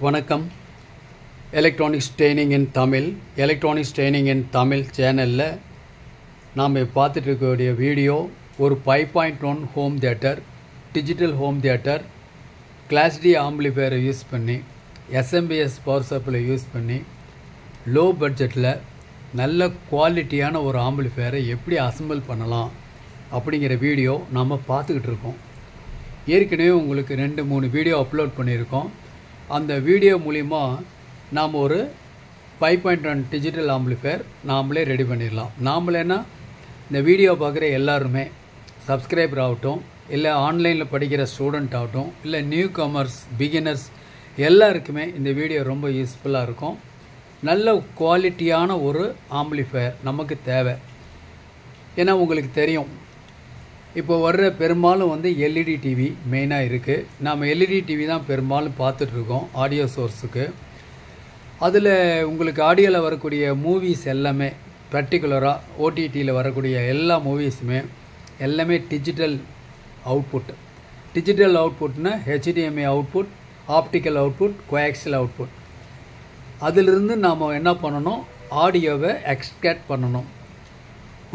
வணக்கம். Electronics training இன் தமிழ் சேனலில் நாம் பார்த்துட்டு இருக்கக்கூடிய வீடியோ ஒரு 5.1 home theatre, digital home theatre, class D ஆம்பிளிஃபையரை யூஸ் பண்ணி, எஸ்எம்பிஎஸ் பவர் சப்ளை யூஸ் பண்ணி லோ பட்ஜெட்டில் நல்ல குவாலிட்டியான ஒரு ஆம்பிளிஃபையரை எப்படி அசம்பிள் பண்ணலாம் அப்படிங்கிற வீடியோ நாம் பார்த்துக்கிட்டு இருக்கோம். ஏற்கனவே உங்களுக்கு 2-3 வீடியோ அப்லோட் பண்ணியிருக்கோம். அந்த வீடியோ மூலிமா நாம் ஒரு 5.1 டிஜிட்டல் ஆம்பிளிஃபையர் நாமளே ரெடி பண்ணிடலாம். நாமளேனா இந்த வீடியோ பார்க்குற எல்லாருமே சப்ஸ்கிரைபர் ஆகட்டும், இல்லை ஆன்லைனில் படிக்கிற ஸ்டூடெண்ட் ஆகட்டும், இல்லை நியூ கமர்ஸ், பிகினர்ஸ் எல்லாருக்குமே இந்த வீடியோ ரொம்ப யூஸ்ஃபுல்லாக இருக்கும். நல்ல குவாலிட்டியான ஒரு ஆம்பிளிஃபையர் நமக்கு தேவை. ஏன்னா உங்களுக்கு தெரியும், இப்போ வர்ற பெரும்பாலும் எல்இடி டிவி மெயினாக இருக்குது. நாம் எல்இடி டிவி தான் பெரும்பாலும் பார்த்துட்ருக்கோம் ஆடியோ சோர்ஸுக்கு. அதில் உங்களுக்கு ஆடியோவில் வரக்கூடிய மூவிஸ் எல்லாமே, பர்டிகுலராக ஓடிடியில் வரக்கூடிய எல்லா மூவிஸுமே எல்லாமே டிஜிட்டல் அவுட்புட். டிஜிட்டல் அவுட்புட்னா HDMI output, optical output, coaxial output. அதிலிருந்து நாம் என்ன பண்ணணும், ஆடியோவை எக்ஸ்ட்ராக்ட் பண்ணணும்.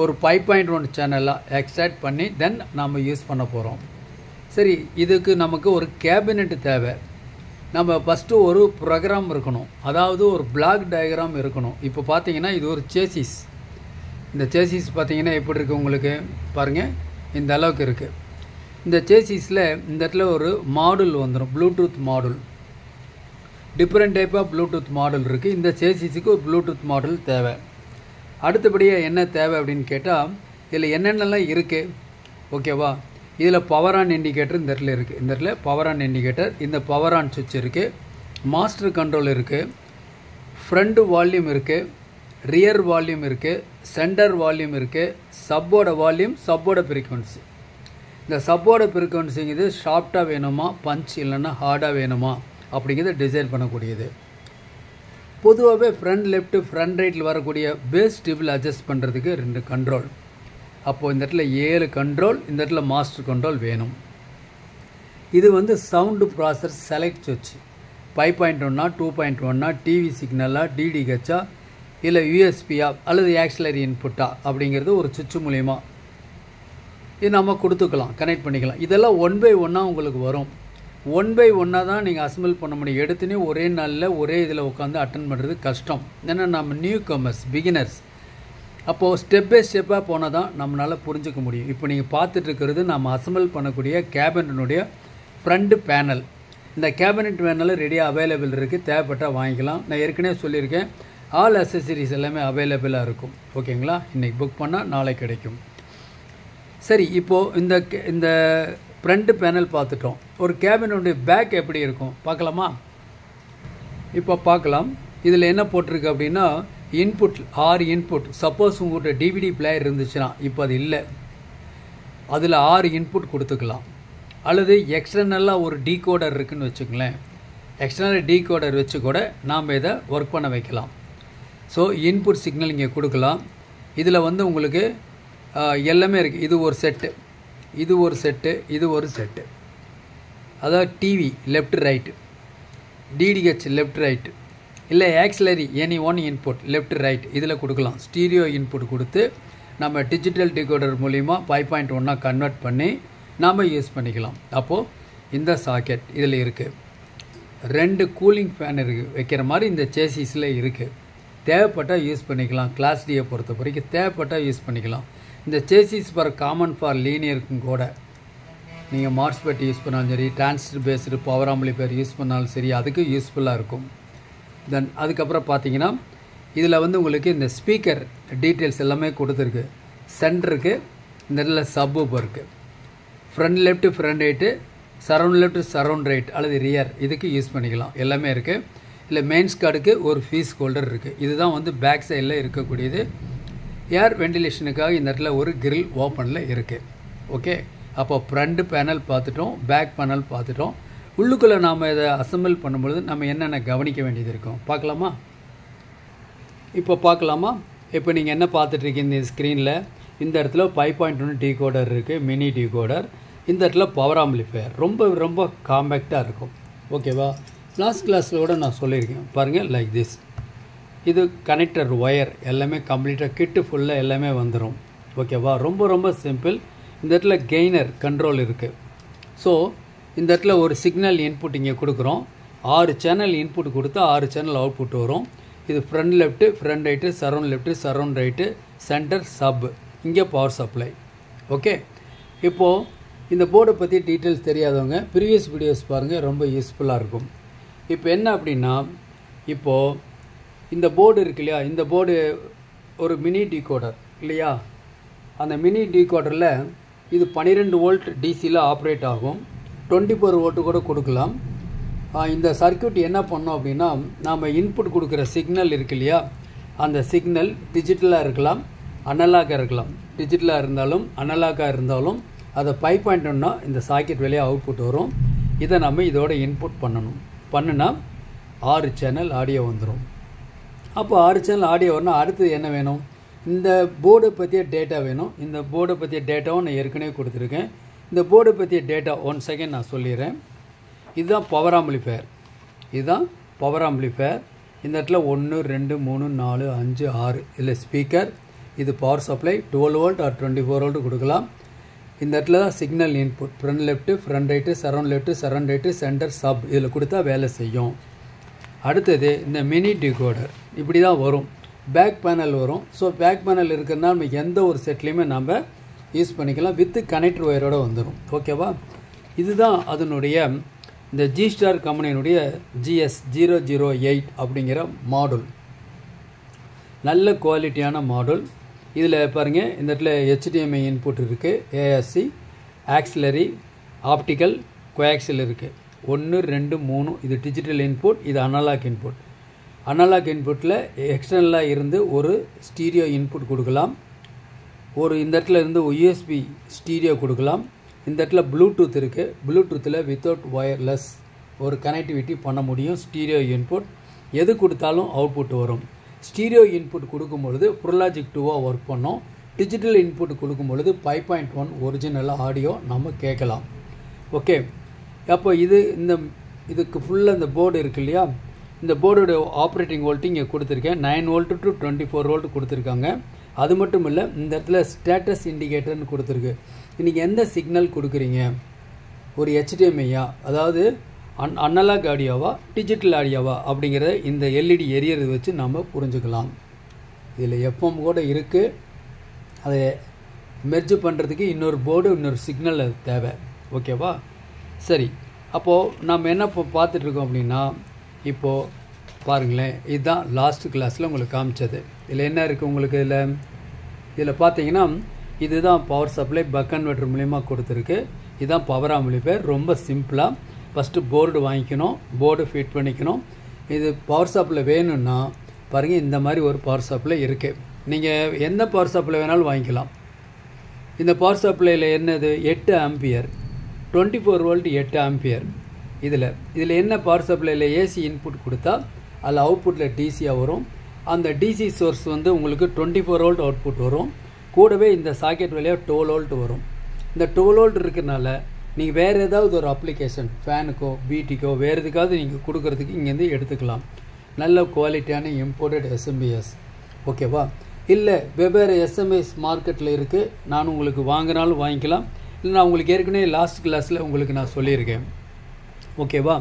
ஒரு 5.1 சேனலாக எக்ஸ்ட்ராக்ட் பண்ணி தென் நாம் யூஸ் பண்ண போகிறோம். சரி, இதுக்கு நமக்கு ஒரு கேபினெட் தேவை. நம்ம ஃபஸ்ட்டு ஒரு ப்ரோக்ராம் இருக்கணும், அதாவது ஒரு பிளாக் டயக்ராம் இருக்கணும். இப்போ பார்த்தீங்கன்னா இது ஒரு சேசிஸ். இந்த சேசிஸ் பார்த்தீங்கன்னா எப்படி இருக்குது உங்களுக்கு பாருங்கள், இந்த அளவுக்கு இருக்குது. இந்த சேசிஸில் இந்த இடத்துல ஒரு மாடுல் வந்துடும், Bluetooth module. Different type of Bluetooth module இருக்குது. இந்த சேசிஸுக்கு ஒரு ப்ளூடூத் மாடுல் தேவை. அடுத்தபடியாக என்ன தேவை அப்படின்னு கேட்டால், இதில் என்னென்னலாம் இருக்குது ஓகேவா. இதில் பவர் ஆன் இண்டிகேட்டர் இந்த இடத்துல இருக்குது. இந்த இடத்துல பவர் ஆன் இண்டிகேட்டர், இந்த பவர் ஆன் சுவிட்ச் இருக்குது, மாஸ்டர் கண்ட்ரோல் இருக்குது, ஃப்ரண்ட் வால்யூம் இருக்குது, ரியர் வால்யூம் இருக்குது, சென்டர் வால்யூம் இருக்குது, சப்போட வால்யூம், சப்போட ஃப்ரீக்வன்சி. இந்த சப்போட ஃப்ரீக்வன்சிங்கிறது ஷார்ப்டாக வேணுமா, பஞ்ச் இல்லைன்னா ஹார்டாக வேணுமா அப்படிங்கிறத டிசைட் பண்ணக்கூடியது. பொதுவாகவே ஃப்ரண்ட் லெஃப்ட்டு, ஃப்ரண்ட் ரைட்டில் வரக்கூடிய பேஸ் டிபிள் அட்ஜஸ்ட் பண்ணுறதுக்கு 2 கண்ட்ரோல். அப்போது இந்த இடத்துல 7 கண்ட்ரோல், இந்த இடத்துல மாஸ்டர் கண்ட்ரோல் வேணும். இது சவுண்டு ப்ராசஸ் செலக்ட் சுவிட்ச். 5.1 2.1 டிவி சிக்னலா, டிடிஹெச்சா, இல்லை யூஎஸ்பியா அல்லது ஆக்சிலரி இன்புட்டா அப்படிங்கிறது ஒரு சுவிட்ச் மூலிமா இது நம்ம கொடுத்துக்கலாம், கனெக்ட் பண்ணிக்கலாம். இதெல்லாம் 1 by 1 உங்களுக்கு வரும். 1 by 1 தான் நீங்கள் அசம்பிள் பண்ண முடியும். எடுத்துனே ஒரே நாளில் ஒரே இதில் உட்காந்து அட்டன் பண்ணுறது கஷ்டம். ஏன்னா நம்ம நியூ கமர்ஸ், பிகினர்ஸ். அப்போது ஸ்டெப் பை ஸ்டெப்பாக போனால் தான் நம்மளால் புரிஞ்சுக்க முடியும். இப்போ நீங்கள் பார்த்துட்டு இருக்கிறது நம்ம அசம்பிள் பண்ணக்கூடிய கேபினட்டுடைய ஃப்ரண்ட் பேனல். இந்த கேபினட் பேனல் ரெடியாக அவைலபிள் இருக்குது, தேவைப்பட்டால் வாங்கிக்கலாம். நான் ஏற்கனவே சொல்லியிருக்கேன், ஆல் அசசரிஸ் எல்லாமே அவைலபிளாக இருக்கும். ஓகேங்களா, இன்றைக்கி புக் பண்ணால் நாளை கிடைக்கும். சரி, இப்போது இந்த ஃப்ரண்ட் பேனல் பார்த்துட்டோம். ஒரு கேபினுடைய பேக் எப்படி இருக்கும் பார்க்கலாமா? இப்போ பார்க்கலாம். இதில் என்ன போட்டிருக்கு அப்படின்னா, இன்புட் 6 இன்புட். சப்போஸ் உங்கள்கிட்ட டிவிடி பிளேயர் இருந்துச்சுன்னா, இப்போ அது இல்லை, அதில் 6 இன்புட் கொடுத்துக்கலாம். அல்லது எக்ஸ்டர்னலாக ஒரு டீகோடர் இருக்குதுன்னு வச்சுக்கங்களேன், எக்ஸ்டர்னல் டீகோடர் வச்சு கூட நாம் இதை ஒர்க் பண்ண வைக்கலாம். ஸோ இன்புட் சிக்னல் இங்கே கொடுக்கலாம். இதில் உங்களுக்கு எல்லாமே இருக்குது. இது ஒரு செட்டு, இது ஒரு செட்டு, இது ஒரு செட்டு. அதாவது TV left right, DTH left right, இல்லை auxiliary any one input left right இதில் கொடுக்கலாம். ஸ்டீரியோ இன்புட் கொடுத்து நம்ம டிஜிட்டல் டிகோடர் மூலிமா 5.1 கன்வெர்ட் பண்ணி நாம் யூஸ் பண்ணிக்கலாம். அப்போது இந்த சாக்கெட் இதில் இருக்குது. 2 கூலிங் ஃபேன் இருக்குது, வைக்கிற மாதிரி இந்த சேசிஸில் இருக்குது. தேவைப்பட்டால் யூஸ் பண்ணிக்கலாம். கிளாஸ் டியை பொறுத்த வரைக்கும் தேவைப்பட்டால் யூஸ் பண்ணிக்கலாம். இந்த சேசிஸ் ஃபார் காமன் ஃபார் லீனியருக்கும் கூட நீங்கள் மார்ஸ்பெட் யூஸ் பண்ணாலும் சரி, transistor based power amplifier use பண்ணாலும் சரி, அதுக்கு யூஸ்ஃபுல்லாக இருக்கும். தென் அதுக்கப்புறம் பார்த்தீங்கன்னா இதில் உங்களுக்கு இந்த ஸ்பீக்கர் டீட்டெயில்ஸ் எல்லாமே கொடுத்துருக்கு. சென்டருக்கு இந்த இடத்துல சப்வூஃபர் இருக்குது. Front left, front right, surround left, surround right அல்லது ரியர் இதுக்கு யூஸ் பண்ணிக்கலாம். எல்லாமே இருக்குது. இல்லை மெயின்ஸ் கார்டுக்கு ஒரு ஃபீஸ் ஹோல்டர் இருக்குது. இதுதான் பேக் சைடில் இருக்கக்கூடியது. ஏர் வெண்டிலேஷனுக்காக இந்த இடத்துல ஒரு கிரில் ஓப்பனில் இருக்குது. ஓகே, அப்போ ஃப்ரண்ட் பேனல் பார்த்துட்டோம், பேக் பேனல் பார்த்துட்டோம். உள்ளுக்குள்ளே நாம் இதை அசம்பிள் பண்ணும்பொழுது நம்ம என்னென்ன கவனிக்க வேண்டியது இருக்கும் பார்க்கலாமா? இப்போ பார்க்கலாமா? இப்போ நீங்கள் என்ன பார்த்துட்ருக்கீங்க இந்த ஸ்க்ரீனில்? இந்த இடத்துல 5.1 டீகோடர் இருக்குது, மினி டீகோடர். இந்த இடத்துல பவர் ஆம்பிளிஃபையர் ரொம்ப ரொம்ப காம்பேக்டாக இருக்கும். ஓகேவா? லாஸ்ட் கிளாஸில் கூட நான் சொல்லியிருக்கேன் பாருங்கள், லைக் திஸ். இது கனெக்டர் ஒயர் எல்லாமே கம்ப்ளீட்டாக கிட்டு ஃபுல்லாக எல்லாமே வந்துடும். ஓகேவா, ரொம்ப ரொம்ப சிம்பிள். இந்த இடத்துல கெய்னர் கண்ட்ரோல் இருக்குது. ஸோ இந்த இடத்துல ஒரு சிக்னல் இன்புட் இங்கே கொடுக்குறோம். 6 சேனல் இன்புட் கொடுத்தா 6 சேனல் அவுட்புட் வரும். இது front left, front right, surround left, surround right, centre, sub. இங்கே பவர் சப்ளை. ஓகே, இப்போது இந்த போர்டை பற்றி டீட்டெயில்ஸ் தெரியாதவங்க ப்ரீவியஸ் வீடியோஸ் பாருங்கள், ரொம்ப யூஸ்ஃபுல்லாக இருக்கும். இப்போ என்ன அப்படின்னா, இப்போது இந்த போர்டு இருக்கு இல்லையா, இந்த போர்டு ஒரு மினி டிகோடர் இல்லையா. அந்த மினி டிகோடரில் இது 12 வோல்ட் டிசியில் ஆப்ரேட் ஆகும். 24 வோல்ட்டு கூட கொடுக்கலாம். இந்த சர்க்யூட் என்ன பண்ணோம் அப்படின்னா, நாம் இன்புட் கொடுக்குற சிக்னல் இருக்கு இல்லையா, அந்த சிக்னல் டிஜிட்டலாக இருக்கலாம், அனலாக்காக இருக்கலாம். டிஜிட்டலாக இருந்தாலும் அனலாக்காக இருந்தாலும் அதை 5.1 இந்த சாக்கெட் வழியாக அவுட்புட் வரும். இதை நம்ம இதோட இன்புட் பண்ணுனா 6 சேனல் ஆடியோ வந்துடும். அப்போ 6 சேனல் ஆடியோ வரணும். அடுத்தது என்ன வேணும், இந்த போர்டை பற்றிய டேட்டா வேணும். இந்த போர்டை பற்றிய டேட்டாவும் நான் ஏற்கனவே கொடுத்துருக்கேன். இந்த போர்டை பற்றிய டேட்டா 1 செகண்ட் நான் சொல்லிடுறேன். இதுதான் பவர் ஆம்பிளிஃபையர். இதுதான் பவர் ஆம்பிளிஃபையர். இந்த இடத்துல 1 2 3 4 5 6 இதில் ஸ்பீக்கர். இது power supply 12 volt or 24 volt கொடுக்கலாம். இந்த இடத்துல தான் signal input, front left, front right, surround left, surround right, centre, sub. இதில் கொடுத்தா வேலை செய்யும். அடுத்தது இந்த மினி டிகோடர் இப்படி தான் வரும். பேக் பேனல் வரும். ஸோ பேக் பேனல் இருக்கிறதுனால நம்ம எந்த ஒரு செட்லேயுமே நம்ம யூஸ் பண்ணிக்கலாம். வித்து கனெக்டர் ஒயரோடு வந்துடும். ஓகேவா, இதுதான் அதனுடைய இந்த ஜி ஸ்டார் கம்பெனியினுடைய GS008 அப்படிங்கிற மாடல். நல்ல குவாலிட்டியான மாடல். இதில் பாருங்கள், இந்த இடத்துல HDMI இன்புட் இருக்குது, ASC, ஆக்சிலரி, ஆப்டிக்கல், கோஆக்சில் இருக்குது. 1 2 3 இது டிஜிட்டல் இன்புட், இது அனலாக் இன்புட். அனலாக் இன்புட்டில் எக்ஸ்டர்னலாக இருந்து ஒரு ஸ்டீரியோ இன்புட் கொடுக்கலாம். இந்த இடத்துல இருந்து USB ஸ்டீரியோ கொடுக்கலாம். இந்த இடத்துல ப்ளூடூத் இருக்குது. ப்ளூடூத்தில் வித்தவுட் ஒயர்லெஸ் ஒரு கனெக்டிவிட்டி பண்ண முடியும். ஸ்டீரியோ இன்புட் எது கொடுத்தாலும் அவுட்புட் வரும். ஸ்டீரியோ இன்புட் கொடுக்கும்பொழுது ப்ரோலாஜிக் 2 ஒர்க் பண்ணோம். டிஜிட்டல் இன்புட் கொடுக்கும்பொழுது 5.1 ஒரிஜினலாக ஆடியோ நம்ம கேட்கலாம். ஓகே, அப்போ இதுக்கு ஃபுல்லாக இந்த போர்டு இருக்கு இல்லையா, இந்த போர்டோட ஆப்ரேட்டிங் வோல்ட்டு இங்கே கொடுத்துருக்கேன். 9 வோல்ட்டு டு 24 வோல்ட் கொடுத்துருக்காங்க. அது மட்டும் இல்லை, இந்த இடத்துல ஸ்டேட்டஸ் இண்டிகேட்டர்னு கொடுத்துருக்கு. இன்றைக்கி எந்த சிக்னல் கொடுக்குறீங்க, ஒரு HDMI-யா, அதாவது அனலாக் ஆடியோவா, டிஜிட்டல் ஆடியோவா அப்படிங்கிறத இந்த LED எரியறது வச்சு நம்ம புரிஞ்சுக்கலாம். இதில் FM கூட இருக்குது. அதை மெர்ஜ் பண்ணுறதுக்கு இன்னொரு போர்டு, இன்னொரு சிக்னல் அது தேவை. ஓகேவா, சரி. அப்போது நம்ம என்ன இப்போ பார்த்துட்ருக்கோம் அப்படின்னா, இப்போது பாருங்களேன், இதுதான் லாஸ்ட் கிளாஸில் உங்களுக்கு காமிச்சது. இதில் என்ன இருக்குது உங்களுக்கு, இதில் பார்த்தீங்கன்னா இதுதான் பவர் சப்ளை பக் கன்வெர்ட்டர் மூலிமா கொடுத்துருக்கு. இதுதான் பவர் ஆம்பிளிஃபையர். ரொம்ப சிம்பிளாக ஃபஸ்ட்டு போர்டு வாங்கிக்கணும், போர்டு ஃபிட் பண்ணிக்கணும். இது பவர் சப்ளை வேணும்னா பாருங்கள், இந்த மாதிரி ஒரு பவர் சப்ளை இருக்குது. நீங்கள் எந்த பவர் சப்ளை வேணாலும் வாங்கிக்கலாம். இந்த பவர் சப்ளையில் என்னது, 8 ஆம்பியர், 24 வோல்ட் 8 ஆம்பியர். இதில் என்ன பவர் சப்ளையில் AC இன்புட் கொடுத்தா அதில் அவுட்புட்டில் டிசியாக வரும். அந்த டிசி சோர்ஸ் உங்களுக்கு 24 வோல்ட் அவுட்புட் வரும். கூடவே இந்த சாக்கெட் வழியாக 12 வோல்ட் வரும். இந்த 12 வோல்ட் இருக்கிறனால நீங்கள் வேறு ஏதாவது ஒரு அப்ளிகேஷன், ஃபேனுக்கோ பிடிக்கோ வேறு எதுக்காவது நீங்கள் கொடுக்கறதுக்கு இங்கேருந்து எடுத்துக்கலாம். நல்ல குவாலிட்டியான இம்போர்ட்டட் SMBS. ஓகேவா, இல்லை வெவ்வேறு SMS மார்க்கெட்டில் இருக்குது. நான் உங்களுக்கு வாங்கினாலும் வாங்கிக்கலாம். இல்லை நான் உங்களுக்கு ஏற்கனவே லாஸ்ட் கிளாஸில் உங்களுக்கு நான் சொல்லியிருக்கேன். ஓகேவா,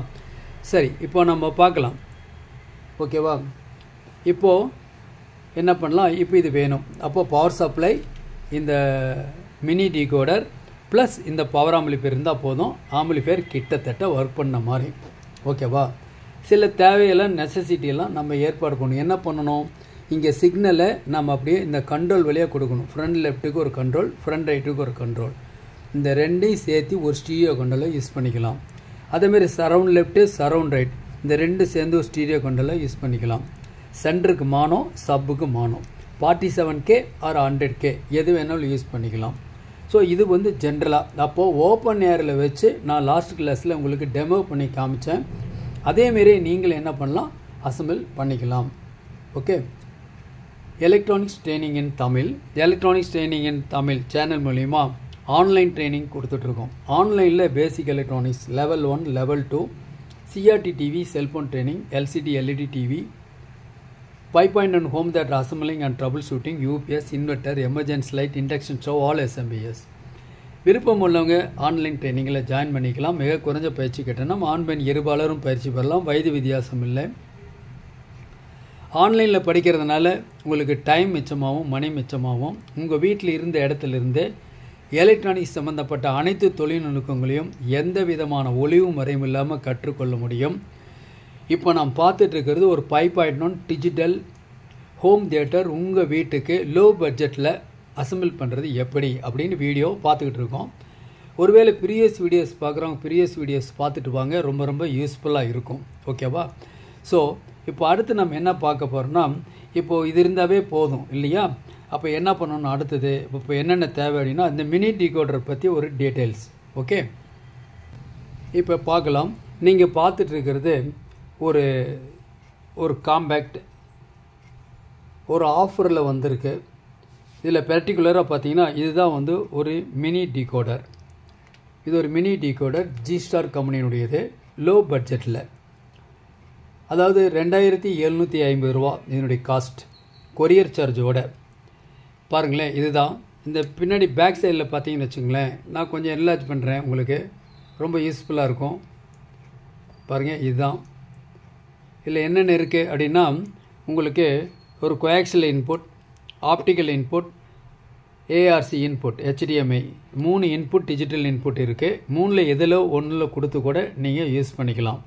சரி. இப்போ நம்ம பார்க்கலாம். ஓகேவா, இப்போது என்ன பண்ணலாம், இப்போ இது வேணும். அப்போது பவர் சப்ளை, இந்த மினி டிகோடர் ப்ளஸ் இந்த பவர் ஆம்பிளிஃபையர் இருந்தால் போதும். ஆம்பிளிஃபையர் கிட்டத்தட்ட ஒர்க் பண்ண மாதிரி. ஓகேவா, சில தேவையெல்லாம் நெசசிட்டியெல்லாம் நம்ம ஏற்பாடு பண்ணணும். என்ன பண்ணணும், இங்கே சிக்னலை நம்ம அப்படியே இந்த கண்ட்ரோல் வழியாக கொடுக்கணும். ஃப்ரண்ட் லெஃப்ட்டுக்கு ஒரு கண்ட்ரோல், ஃப்ரண்ட் ரைட்டுக்கு ஒரு கண்ட்ரோல். இந்த ரெண்டையும் சேர்த்து ஒரு ஸ்டீரியோ கண்ட்ரோலை யூஸ் பண்ணிக்கலாம். அதேமாரி சரௌண்ட் லெஃப்ட்டு, சரௌண்ட் ரைட், இந்த ரெண்டு சேர்ந்து ஒரு ஸ்டீரியோ கண்ட்ரோலை யூஸ் பண்ணிக்கலாம். சென்டருக்கு மானோ, சப்புக்கு மானோ, 47K ஆர் 100K எது வேணாலும் யூஸ் பண்ணிக்கலாம். ஸோ இது ஜென்ரலாக. அப்போது ஓப்பன் ஏரில் வச்சு நான் லாஸ்ட் கிளாஸில் உங்களுக்கு டெமோ பண்ணி காமிச்சேன். அதேமாரி நீங்கள் என்ன பண்ணலாம், அசம்பிள் பண்ணிக்கலாம். ஓகே, எலக்ட்ரானிக்ஸ் ட்ரைனிங் இன் தமிழ், எலக்ட்ரானிக்ஸ் ட்ரைனிங் இன் தமிழ் சேனல் மூலிமா ஆன்லைன் ட்ரைனிங் கொடுத்துட்ருக்கோம். ஆன்லைனில் பேசிக் electronics level 1, level 2, CRT TV, cell phone training, LCD LED TV, 5.1 home theater assembling and troubleshooting, UPS, inverter, emergency light, induction stove, all SMBS. விருப்பம் உள்ளவங்க online ட்ரைனிங்கில் join பண்ணிக்கலாம். மிக குறைஞ்ச பயிற்சி கட்டணம். ஆண் பெண் இருபாலரும் பயிற்சி பெறலாம். வயது வித்தியாசம் இல்லை. ஆன்லைனில் படிக்கிறதுனால உங்களுக்கு டைம் மிச்சமாகவும் மணி மிச்சமாகவும் உங்கள் வீட்டில் இருந்த இடத்துலேருந்தே எலக்ட்ரானிக்ஸ் சம்மந்தப்பட்ட அனைத்து தொழில்நுட்பங்களையும் எந்த விதமான ஒளிவு மறைவும் இல்லாமல் கற்றுக்கொள்ள முடியும். இப்போ நாம் பார்த்துட்டு இருக்கிறது ஒரு 5.1 டிஜிட்டல் ஹோம் தியேட்டர் உங்கள் வீட்டுக்கு லோ பட்ஜெட்டில் அசம்பிள் பண்ணுறது எப்படி அப்படின்னு வீடியோ பார்த்துக்கிட்டு இருக்கோம். ஒருவேளை ப்ரீவியஸ் வீடியோஸ் பார்க்குறவங்க ப்ரீவியஸ் வீடியோஸ் பார்த்துட்டு வாங்க, ரொம்ப ரொம்ப யூஸ்ஃபுல்லாக இருக்கும். ஓகேவா? ஸோ இப்போ அடுத்து நம்ம என்ன பார்க்க போகிறோம்னா, இப்போது இது இருந்தாவே போதும் இல்லையா? அப்போ என்ன பண்ணணும் அடுத்தது, இப்போ என்னென்ன தேவை அப்படின்னா இந்த மினி டிகோடர் பற்றி ஒரு டீட்டெயில்ஸ். ஓகே, இப்போ பார்க்கலாம். நீங்கள் பார்த்துட்டு இருக்கிறது ஒரு காம்பேக்ட் ஒரு ஆஃபரில் வந்திருக்கு. இதில் பர்டிகுலராக பார்த்தீங்கன்னா இதுதான் வந்து ஒரு மினி டிகோடர். இது ஒரு மினி டிகோடர் G-Star கம்பெனியினுடையது. லோ பட்ஜெட்டில், அதாவது 2750 ரூபா இதனுடைய காஸ்ட், கொரியர் சார்ஜோட. பாருங்களேன், இதுதான். இந்த பின்னாடி பேக் சைடில் பார்த்தீங்கன்னு வச்சுங்களேன், நான் கொஞ்சம் என்லார்ஜ் பண்ணுறேன், உங்களுக்கு ரொம்ப யூஸ்ஃபுல்லாக இருக்கும். பாருங்கள், இதுதான். இதில் என்னென்ன இருக்குது அப்படின்னா உங்களுக்கு ஒரு coaxial input, optical input, ARC input, HDMI 3 input digital input இருக்குது. 3ல் எதில் ஒன்றில் கொடுத்து கூட நீங்கள் யூஸ் பண்ணிக்கலாம்.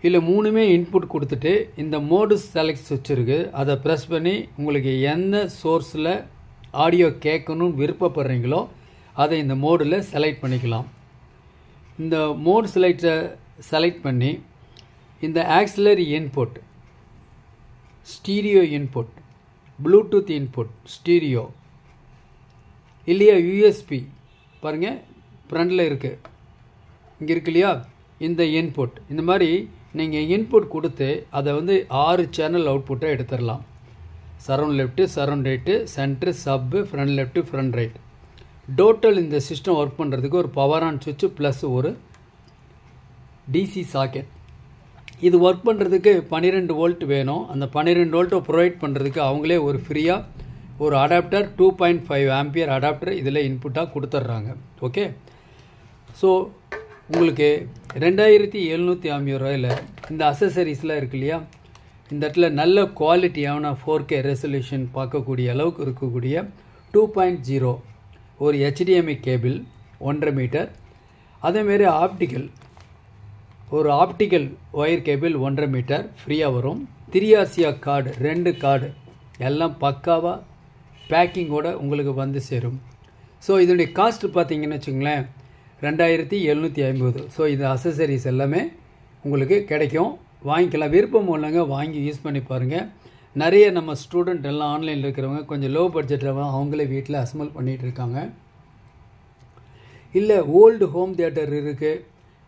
இல்லை 3மே இன்புட் கொடுத்துட்டு இந்த மோடு செலக்ட் சுவிட்ச் இருக்குது, அதை ப்ரெஸ் பண்ணி உங்களுக்கு எந்த சோர்ஸில் ஆடியோ கேட்கணும்னு விருப்பப்படுறீங்களோ அதை இந்த மோடில் செலக்ட் பண்ணிக்கலாம். இந்த மோடு செலக்ட் பண்ணி இந்த auxiliary input, stereo input, Bluetooth input, stereo இல்லையா USB பாருங்கள் ஃப்ரண்டில் இருக்குது, இங்கே இருக்கு இல்லையா, இந்த இன்புட். இந்த மாதிரி நீங்கள் இன்புட் கொடுத்து அதை வந்து 6 சேனல் அவுட்புட்டை எடுத்துடலாம். Surround left, surround right, centre, sub, front left, front right. Total இந்த சிஸ்டம் ஒர்க் பண்ணுறதுக்கு ஒரு பவர் ஆன் சுவிட்சு ப்ளஸ் ஒரு DC சாக்கெட். இது ஒர்க் பண்ணுறதுக்கு 12 வோல்ட் வேணும். அந்த 12 வோல்ட்டை ப்ரொவைட் பண்ணுறதுக்கு அவங்களே ஒரு ஃப்ரீயாக ஒரு அடாப்டர் 2.5 ஆம்பியர் அடாப்டர் இதில் இன்புட்டாக கொடுத்துட்றாங்க. ஓகே, ஸோ உங்களுக்கு 2750 ரூபாயில் இந்த அசசரிஸ்லாம் இருக்கு இல்லையா, இந்த இடத்துல நல்ல குவாலிட்டியான 4K ரெசல்யூஷன் பார்க்கக்கூடிய அளவுக்கு இருக்கக்கூடிய 2.0 ஒரு HDMI கேபிள் 1.5 மீட்டர், அதேமாரி ஆப்டிக்கல் ஒயர் கேபிள் 1.5 மீட்டர் ஃப்ரீயாக வரும். 3RCA கார்டு 2 கார்டு எல்லாம் பக்காவாக பேக்கிங்கோடு உங்களுக்கு வந்து சேரும். ஸோ இதனுடைய காஸ்ட் பார்த்தீங்கன்னு வச்சுங்களேன் 2750. ஸோ இது அசசரிஸ் எல்லாமே உங்களுக்கு கிடைக்கும், வாங்கிக்கலாம். விருப்பம் உள்ளவங்க வாங்கி யூஸ் பண்ணி பாருங்கள். நிறைய நம்ம ஸ்டூடெண்ட் எல்லாம் ஆன்லைனில் இருக்கிறவங்க கொஞ்சம் லோ பட்ஜெட்டில் அவங்களே வீட்டில் அசம்பிள் பண்ணிகிட்டு இருக்காங்க. இல்லை ஓல்டு ஹோம் தியேட்டர் இருக்குது,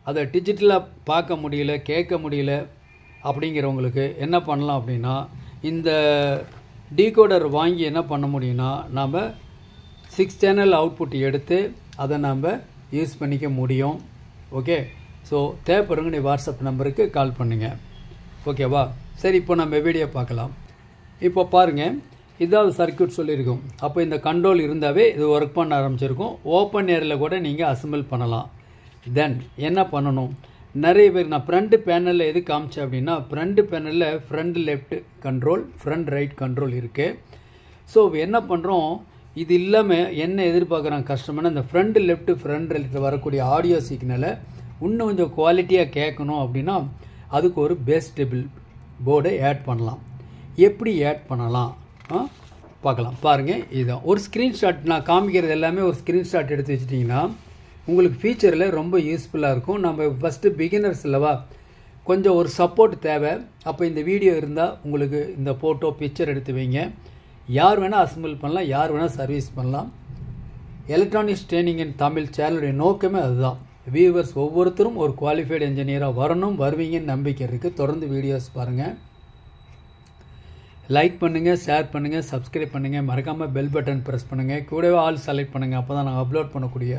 அதை டிஜிட்டலாக பார்க்க முடியல, கேட்க முடியல அப்படிங்கிறவங்களுக்கு என்ன பண்ணலாம் அப்படின்னா, இந்த டீகோடர் வாங்கி என்ன பண்ண முடியும்னா நம்ம 6 சேனல் அவுட்புட் எடுத்து அதை நம்ம யூஸ் பண்ணிக்க முடியும். ஓகே, ஸோ தேவைப்படுங்க வாட்ஸ்அப் நம்பருக்கு கால் பண்ணுங்கள். ஓகேவா? சரி, இப்போ நம்ம வீடியோ பார்க்கலாம். இப்போ பாருங்கள், இதாவது சர்க்யூட் சொல்லியிருக்கோம். அப்போ இந்த கண்ட்ரோல் இருந்தாவே இது ஒர்க் பண்ண ஆரம்பிச்சிருக்கும். ஓப்பன் ஏரில் கூட நீங்கள் அசம்பிள் பண்ணலாம். தென் என்ன பண்ணணும், நிறைய பேர் நான் ஃப்ரண்ட் பேனலில் எது காமிச்சேன் அப்படின்னா, ஃப்ரண்ட் பேனலில் front left control, front right control இருக்குது. ஸோ என்ன பண்ணுறோம், இது இல்லாமல் என்ன எதிர்பார்க்குறாங்க கஸ்டமர்னா, இந்த ஃப்ரண்ட் லெஃப்ட் ஃப்ரண்ட் ரைட்டில் வரக்கூடிய ஆடியோ சிக்னலை இன்னும் கொஞ்சம் குவாலிட்டியாக கேட்கணும் அப்படின்னா அதுக்கு ஒரு பேஸ் டேபிள் போர்டை ஆட் பண்ணலாம். எப்படி ஆட் பண்ணலாம் பார்க்கலாம். பாருங்கள், இதுதான் ஒரு ஸ்க்ரீன்ஷாட். நான் காமிக்கிறது எல்லாமே ஒரு ஸ்க்ரீன்ஷாட் எடுத்து வச்சிட்டிங்கன்னா உங்களுக்கு ஃபீச்சரில் ரொம்ப யூஸ்ஃபுல்லாக இருக்கும். நம்ம ஃபஸ்ட்டு பிகினர்ஸ் இல்லவா, கொஞ்சம் ஒரு சப்போர்ட் தேவை. அப்போ இந்த வீடியோ இருந்தால் உங்களுக்கு இந்த ஃபோட்டோ பிக்சர் எடுத்து வைங்க. யார் வேணால் அசம்பிள் பண்ணலாம், யார் வேணால் சர்வீஸ் பண்ணலாம். எலக்ட்ரானிக்ஸ் ட்ரைனிங் இன் தமிழ் சேனலுடைய நோக்கமே அதுதான். வியூவர்ஸ் ஒவ்வொருத்தரும் ஒரு குவாலிஃபைடு இன்ஜினியராக வரணும், வருவீங்கன்னு நம்பிக்கை இருக்குது. தொடர்ந்து வீடியோஸ் பாருங்கள், லைக் பண்ணுங்கள், ஷேர் பண்ணுங்கள், சப்ஸ்கிரைப் பண்ணுங்கள், மறக்காமல் பெல் பட்டன் ப்ரெஸ் பண்ணுங்கள், கூடவே ஆல் செலக்ட் பண்ணுங்கள். அப்போ தான் நான் அப்லோட் பண்ணக்கூடிய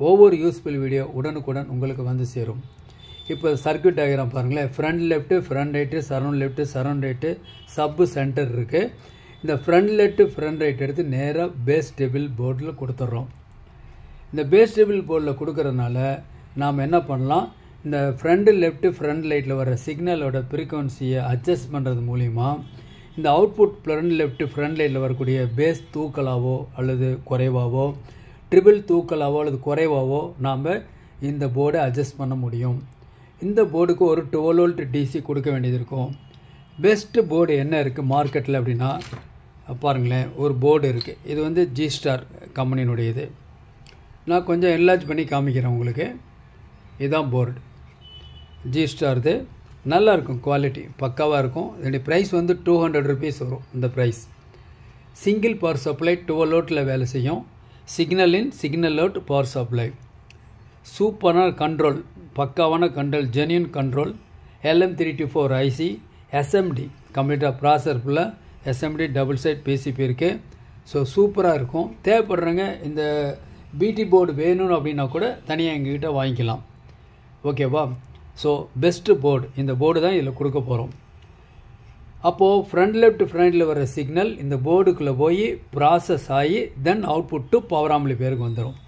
ஒவ்வொரு யூஸ்ஃபுல் வீடியோ உடனுக்குடன் உங்களுக்கு வந்து சேரும். இப்போ சர்க்யூட் டயக்ராம் பாருங்களேன். Front left, front right, surround left, surround right, சப்பு சென்டர் இருக்குது. இந்த ஃப்ரண்ட் லெஃப்ட்டு, ஃப்ரண்ட் ரைட் எடுத்து நேராக பேஸ் டேபிள் போர்டில் கொடுத்துட்றோம். இந்த பேஸ் டேபிள் போர்டில் கொடுக்கறதுனால நாம் என்ன பண்ணலாம், இந்த ஃப்ரண்ட் லெஃப்ட்டு, ஃப்ரண்ட் லைட்டில் வர சிக்னலோட ஃப்ரீக்வன்சியை அட்ஜஸ்ட் பண்ணுறது மூலிமா இந்த அவுட்புட் ஃப்ரண்ட் லெஃப்ட்டு, ஃப்ரண்ட் லைட்டில் வரக்கூடிய பேஸ் தூக்கலாவோ அல்லது குறைவாவோ, ட்ரிபிள் தூக்கலாவோ அல்லது குறைவாவோ நாம் இந்த போர்டை அட்ஜஸ்ட் பண்ண முடியும். இந்த போர்டுக்கு ஒரு 12 வோல்ட் டிசி கொடுக்க வேண்டியது இருக்கும். பெஸ்ட்டு போர்டு என்ன இருக்குது மார்க்கெட்டில் அப்படின்னா பாருங்களேன், ஒரு போர்டு இருக்குது. இது வந்து G-Star கம்பெனியினுடையது. நான் கொஞ்சம் என்லார்ஜ் பண்ணி காமிக்கிறேன் உங்களுக்கு. இதுதான் போர்டு G-Star. இது நல்லாயிருக்கும், குவாலிட்டி பக்காவாக இருக்கும். இதனுடைய ப்ரைஸ் வந்து 200 rupees வரும். இந்த ப்ரைஸ் சிங்கிள் பவர் சப்ளை 12 வோல்ட்டில் வேலை செய்யும். சிக்னல் இன், சிக்னல் அவுட் பவர் சப்ளை. சூப்பரான கண்ட்ரோல், பக்காவான control, genuine control. LM324 IC, SMD கம்ப்ளீட்டாக ப்ராசர் ஃபுல்லாக SMD டபுள் சைட் PCB இருக்குது. ஸோ சூப்பராக இருக்கும். தேவைப்படுறவங்க இந்த பிடி போர்டு வேணும்னு அப்படின்னா கூட தனியாக எங்ககிட்ட வாங்கிக்கலாம். ஓகேவா? ஸோ பெஸ்ட்டு போர்டு இந்த போர்டு தான் இதில் கொடுக்க போகிறோம். அப்போது ஃப்ரண்ட் லெஃப்ட் ஃப்ரண்டில் வர சிக்னல் இந்த போர்டுக்குள்ளே போய் ப்ராசஸ் ஆகி தென் அவுட்புட் டு பவர் ஆம்பிளிஃபையருக்கு வந்துடும்.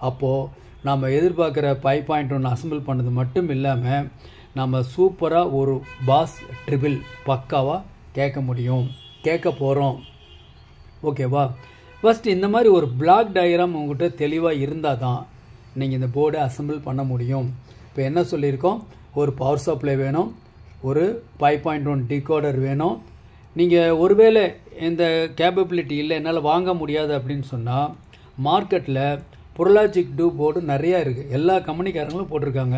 அப்போது நம்ம எதிர்பார்க்குற 5.1 அசம்பிள் பண்ணது மட்டும் இல்லாமல் நம்ம சூப்பராக ஒரு பாஸ் ட்ரிபிள் பக்காவாக கேட்க முடியும், கேட்க போகிறோம். ஓகேவா? ஃபஸ்ட் இந்த மாதிரி ஒரு பிளாக் டயக்ராம் உங்கள்கிட்ட தெளிவாக இருந்தால் தான் நீங்கள் இந்த போர்டை அசம்பிள் பண்ண முடியும். இப்போ என்ன சொல்லியிருக்கோம், ஒரு பவர் சப்ளை வேணும், ஒரு 5.1 டிகோடர் வேணும். நீங்கள் ஒருவேளை இந்த கேப்பபிலிட்டி இல்லை, என்னால் வாங்க முடியாது அப்படின்னு சொன்னால் மார்க்கெட்டில் புரலாஜிக் டூ போர்டு நிறையா இருக்குது. எல்லா கம்பெனிக்காரங்களும் போட்டிருக்காங்க.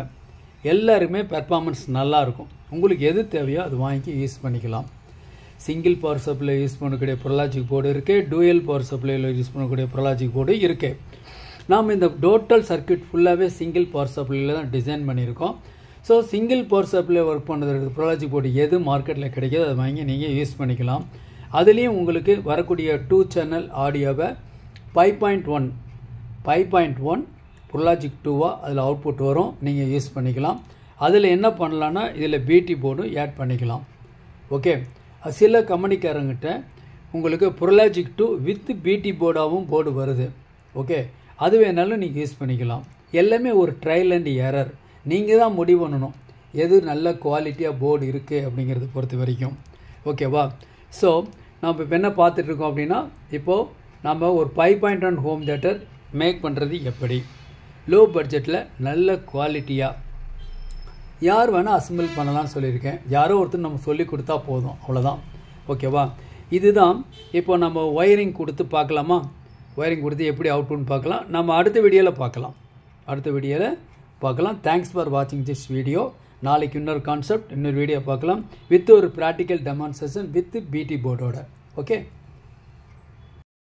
எல்லாருமே பெர்ஃபார்மன்ஸ் நல்லாயிருக்கும். உங்களுக்கு எது தேவையோ அது வாங்கி யூஸ் பண்ணிக்கலாம். சிங்கிள் பவர் சப்ளை யூஸ் பண்ணக்கூடிய புரலாஜிக் போர்டு இருக்குது, டூயல் பவர் சப்ளையில் யூஸ் பண்ணக்கூடிய புரலாஜிக் போர்டு இருக்குது. நாம் இந்த டோட்டல் சர்க்யூட் ஃபுல்லாகவே சிங்கிள் பவர் சப்ளையில் தான் டிசைன் பண்ணியிருக்கோம். So single power supply work பண்ணுறது புரலாஜிக் போர்டு எது மார்க்கெட்டில் கிடைக்கிதோ அதை வாங்கி நீங்கள் யூஸ் பண்ணிக்கலாம். அதுலேயும் உங்களுக்கு வரக்கூடிய 2 சேனல் ஆடியோவை 5.1 புரலாஜிக் 2வா அதில் அவுட்புட் வரும், நீங்கள் யூஸ் பண்ணிக்கலாம். அதில் என்ன பண்ணலான்னா இதில் பிடி போர்டும் ஆட் பண்ணிக்கலாம். ஓகே, சில கம்பெனிக்காரங்கிட்ட உங்களுக்கு புரலாஜிக் 2 வித் பிடி போர்டாகவும் போர்டு வருது. ஓகே, அது வேணாலும் நீங்கள் யூஸ் பண்ணிக்கலாம். எல்லாமே ஒரு ட்ரையல் அண்ட் எரர். நீங்கள் தான் முடிவு பண்ணணும் எது நல்ல குவாலிட்டியாக போர்டு இருக்குது அப்படிங்கிறத பொறுத்த வரைக்கும். ஓகேவா? ஸோ நம்ம இப்போ என்ன பார்த்துட்ருக்கோம் அப்படின்னா, இப்போது நம்ம ஒரு 5.1 ஹோம் தியேட்டர் மேக் பண்ணுறது எப்படி, லோ பட்ஜெட்டில் நல்ல குவாலிட்டியாக யார் வேணால் அசம்பிள் பண்ணலாம்னு சொல்லியிருக்கேன். யாரோ ஒருத்தர் நம்ம சொல்லி கொடுத்தா போதும், அவ்வளோதான். ஓகேவா? இதுதான். இப்போ நம்ம ஒயரிங் கொடுத்து பார்க்கலாமா? ஒயரிங் கொடுத்து எப்படி அவுட்புட் பார்க்கலாம், நம்ம அடுத்த வீடியோவில் பார்க்கலாம். தேங்க்ஸ் ஃபார் வாட்சிங் திஸ் வீடியோ. நாளைக்கு இன்னொரு கான்செப்ட், இன்னொரு வீடியோ பார்க்கலாம் வித் ஒரு ப்ராக்டிக்கல் டெமான்ஸ்ட்ரேஷன் வித் பிடி போர்டோட. ஓகே.